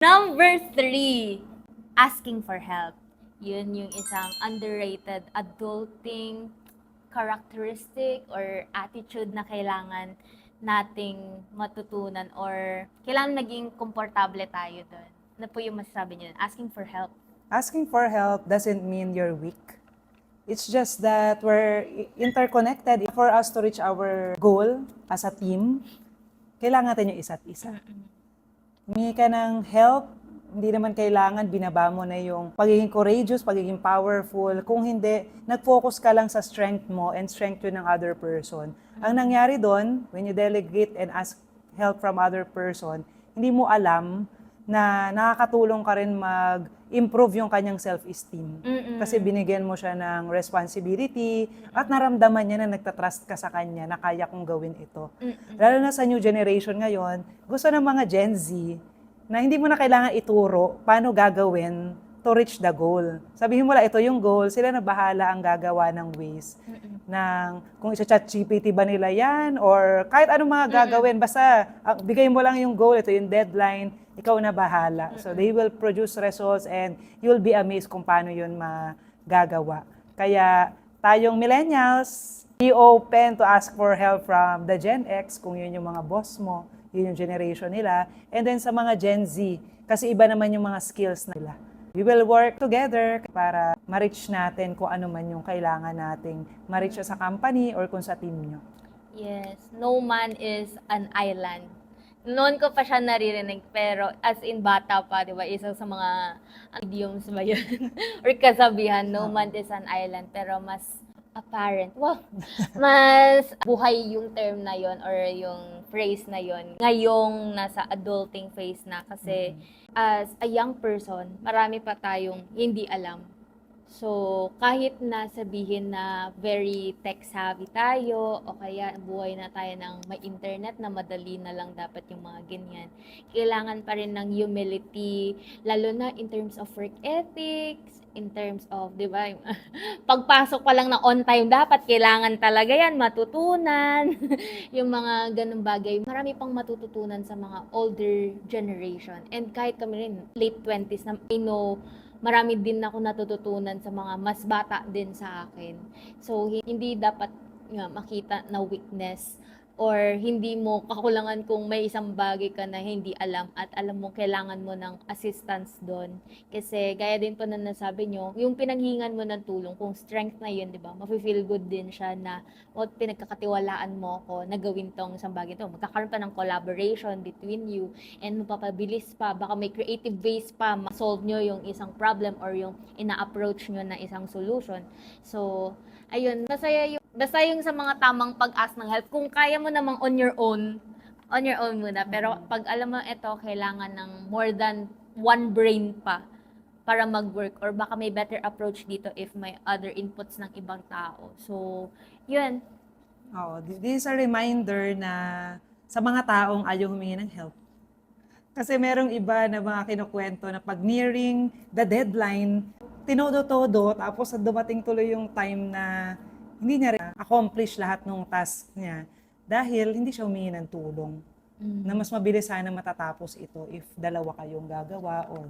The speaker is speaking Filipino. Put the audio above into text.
Number 3, asking for help. Yun yung isang underrated adulting characteristic or attitude na kailangan nating matutunan or kailangan maging komportable tayo doon. Ano po yung masasabi niyo? Asking for help. Asking for help doesn't mean you're weak. It's just that we're interconnected. For us to reach our goal as a team, kailangan natin yung isa't isa. Humingi ka ng help, hindi naman kailangan binaba mo na yung pagiging courageous, pagiging powerful. Kung hindi, nag-focus ka lang sa strength mo and strength yun ng other person. Ang nangyari doon, when you delegate and ask help from other person, hindi mo alam na nakakatulong ka rin mag-improve yung kanyang self-esteem. Kasi binigyan mo siya ng responsibility at naramdaman niya na nagtatrust ka sa kanya na kaya kong gawin ito. Lalo na sa new generation ngayon, gusto ng mga Gen Z na hindi mo na kailangan ituro paano gagawin to reach the goal. Sabihin mo lang, ito yung goal, sila na bahala ang gagawa ng ways. Ng, kung isa-chat GPT ba nila yan, or kahit anong mga gagawin, basta bigay mo lang yung goal, ito yung deadline, ikaw na bahala. So they will produce results and you'll be amazed kung paano yun magagawa. Kaya tayong millennials, be open to ask for help from the Gen X, kung yun yung mga boss mo, yun yung generation nila. And then sa mga Gen Z, kasi iba naman yung mga skills nila. We will work together para ma-reach natin kung ano man yung kailangan nating ma-reach sa company or kung sa team nyo. Yes, no man is an island. Noon ko pa siya naririnig, pero as in bata pa, di ba, isa sa mga idioms ba yun? Or kasabihan, no man is an island, pero mas apparent. Wow, mas buhay yung term na yon or yung phrase na yon ngayong nasa adulting phase na kasi as a young person, marami pa tayong hindi alam. So, kahit na sabihin na very tech-savvy tayo o kaya buhay na tayo ng may internet na madali na lang dapat yung mga ganyan, kailangan pa rin ng humility, lalo na in terms of work ethics, in terms of, di ba, pagpasok pa lang na on time dapat, kailangan talaga yan, matutunan, yung mga ganung bagay. Marami pang matututunan sa mga older generation. And kahit kami rin, late 20s na, I know, marami din ako natututunan sa mga mas bata din sa akin. So, hindi dapat makita na weakness or hindi mo kakulangan kung may isang bagay ka na hindi alam at alam mo kailangan mo ng assistance doon. Kasi gaya din po na nasabi nyo, yung pinanghingan mo ng tulong, kung strength na yun, di ba? Mafe-feel good din siya na pinagkakatiwalaan mo ako na gawin tong isang bagay to. Magkakaroon pa ng collaboration between you and mapapabilis pa. Baka may creative ways pa ma-solve nyo yung isang problem or yung ina-approach nyo na isang solution. So, ayun, basta yung sa mga tamang pag-ask ng help, kung kaya mo namang on your own muna. Pero pag alam mo ito, kailangan ng more than one brain pa para mag-work or baka may better approach dito if may other inputs ng ibang tao. So, yun. Oh, this is a reminder na sa mga taong ayaw humingi ng help. Kasi merong iba na mga kinukwento na pag nearing the deadline, tinodo-todo, tapos dumating tuloy yung time na hindi niya rin accomplish lahat ng task niya dahil hindi siya humingi ng tulong. Na mas mabilis sana matatapos ito if dalawa kayong gagawa or